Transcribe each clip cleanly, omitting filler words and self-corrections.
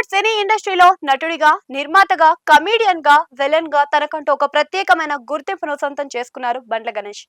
సినీ ఇండస్ట్రీలో నటుడిగా, నిర్మాతగా, కమీడియన్ గా, విలన్ గా తనకంటూ ఒక ప్రత్యేకమైన గుర్తింపును సొంతం చేసుకున్నారు బండ్ల గణేష్.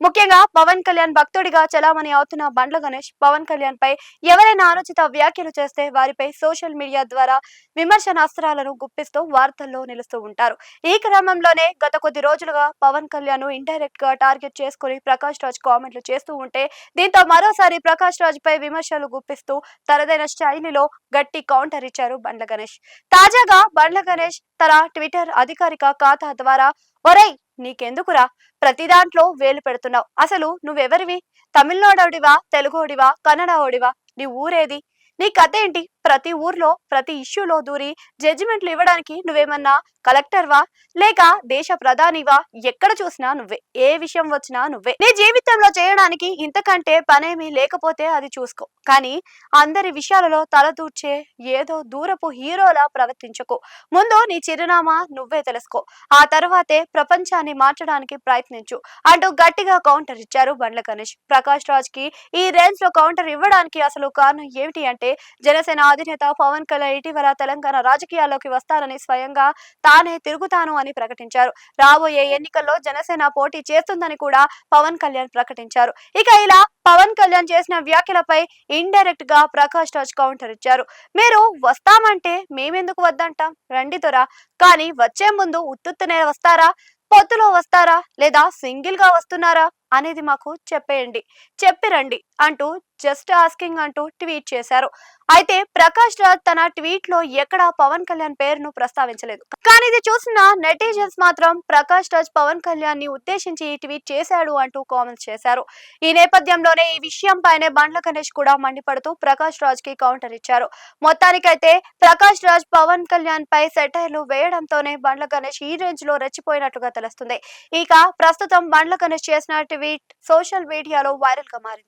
ముఖ్యంగా పవన్ కళ్యాణ్ భక్తుడిగా చలామణి అవుతున్న బండ్ల గణేష్ పవన్ కళ్యాణ్ పై ఎవరైనా అనుచిత వ్యాఖ్యలు చేస్తే వారిపై సోషల్ మీడియా ద్వారా విమర్శనాస్త్రాలను గుప్పిస్తూ వార్తల్లో నిలుస్తూ ఉంటారు. ఈ క్రమంలోనే గత కొద్ది రోజులుగా పవన్ కళ్యాణ్ ఇండైరెక్ట్ గా టార్గెట్ చేసుకుని ప్రకాష్ రాజ్ కామెంట్లు చేస్తూ ఉంటే, దీంతో మరోసారి ప్రకాష్ రాజ్ పై విమర్శలు గుప్పిస్తూ తనదైన శైలిలో గట్టి కౌంటర్ ఇచ్చారు బండ్ల గణేష్. తాజాగా బండ్ల గణేష్ తన ట్విట్టర్ అధికారిక ఖాతా ద్వారా ఒరేయ్ నీకెందుకురా ప్రతి దాంట్లో వేలు పెడుతున్నావు, అసలు నువ్వెవరివి, తమిళనాడోడివా, తెలుగోడివా, కన్నడోడివా, నీ ఊరేది, నీ కథ ఏంటి, ప్రతి ఊర్లో ప్రతి ఇష్యూలో దూరి జడ్జిమెంట్లు ఇవ్వడానికి నువ్వేమన్నా కలెక్టర్వా లేక దేశ ప్రధానివా, ఎక్కడ చూసినా నువ్వే, ఏ విషయం వచ్చినా నువ్వే, నీ జీవితంలో చేయడానికి ఇంతకంటే పనేమీ లేకపోతే అది చూసుకో, కానీ అందరి విషయాలలో తలదూర్చే ఏదో దూరపు హీరోలా ప్రవర్తించకు, ముందు నీ చిరునామా నువ్వే తెలుసుకో, ఆ తర్వాతే ప్రపంచాన్ని మార్చడానికి ప్రయత్నించు అంటూ గట్టిగా కౌంటర్ ఇచ్చారు బండ్ల గణేష్. ప్రకాష్ రాజ్ కి ఈ రేంజ్ లో కౌంటర్ ఇవ్వడానికి అసలు కారణం ఏమిటి అంటే, జనసేన అధినేత పవన్ కళ్యాణ్ ఇటీవల తెలంగాణ రాజకీయాల్లోకి వస్తారని స్వయంగా తానే తిరుగుతాను అని ప్రకటించారు. రాబోయే ఎన్నికల్లో జనసేన పోటీ చేస్తుందని కూడా పవన్ కళ్యాణ్ ప్రకటించారు. ఇక ఇలా పవన్ కళ్యాణ్ చేసిన వ్యాఖ్యలపై ఇండైరెక్ట్ గా ప్రకాష్ రాజ్ కౌంటర్ ఇచ్చారు. మీరు వస్తామంటే మేమెందుకు వద్దంటాం, రండి దొరా, కానీ వచ్చే ముందు ఉత్తుత్తనే వస్తారా, పొత్తులో వస్తారా లేదా సింగిల్ గా వస్తున్నారా అనేది మాకు చెప్పేయండి, చెప్పి రండి అంటూ జస్ట్ ఆస్కింగ్ అంటూ ట్వీట్ చేశారు. అయితే ప్రకాష్ రాజ్ తన ట్వీట్ లో ఎక్కడా పవన్ కళ్యాణ్ పేరును ప్రస్తావించలేదు. కానీ ఇది చూసిన నెటిజన్స్ మాత్రం ప్రకాష్ రాజ్ పవన్ కళ్యాణ్ ని ఉద్దేశించి ఈ ట్వీట్ చేశాడు అంటూ కామెంట్స్ చేశారు. ఈ నేపథ్యంలోనే ఈ విషయం పైనే బండ్ల గణేష్ కూడా మండిపడుతూ ప్రకాష్ రాజ్ కి కౌంటర్ ఇచ్చారు. మొత్తానికైతే ప్రకాష్ రాజ్ పవన్ కళ్యాణ్ పై సెటైర్లు వేయడంతోనే బండ్ల గణేష్ ఈ రేంజ్ లో రెచ్చిపోయినట్లుగా తెలుస్తుంది. ఇక ప్రస్తుతం బండ్ల గణేష్ చేసిన ట్వీట్ సోషల్ మీడియాలో వైరల్ గా మారింది.